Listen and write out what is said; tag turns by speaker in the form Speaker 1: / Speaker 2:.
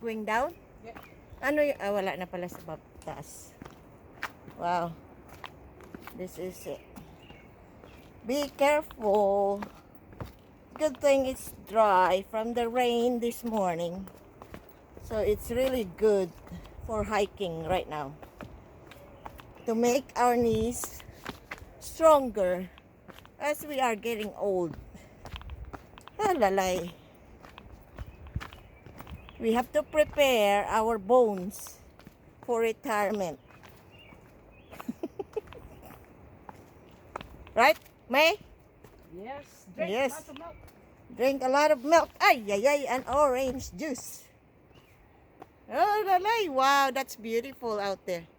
Speaker 1: Going down?
Speaker 2: Yeah.
Speaker 1: Ano yung, wala na pala sa taas. Wow. This is it. Be careful. Good thing it's dry from the rain this morning. So it's really good for hiking right now. To make our knees stronger as we are getting old. Lalay. We have to prepare our bones for retirement. Right, May?
Speaker 2: Yes. Drink
Speaker 1: Yes.
Speaker 2: lots of milk.
Speaker 1: Drink a lot of milk. Ay, ay, ay, and orange juice. Oh, lalay. Wow, that's beautiful out there.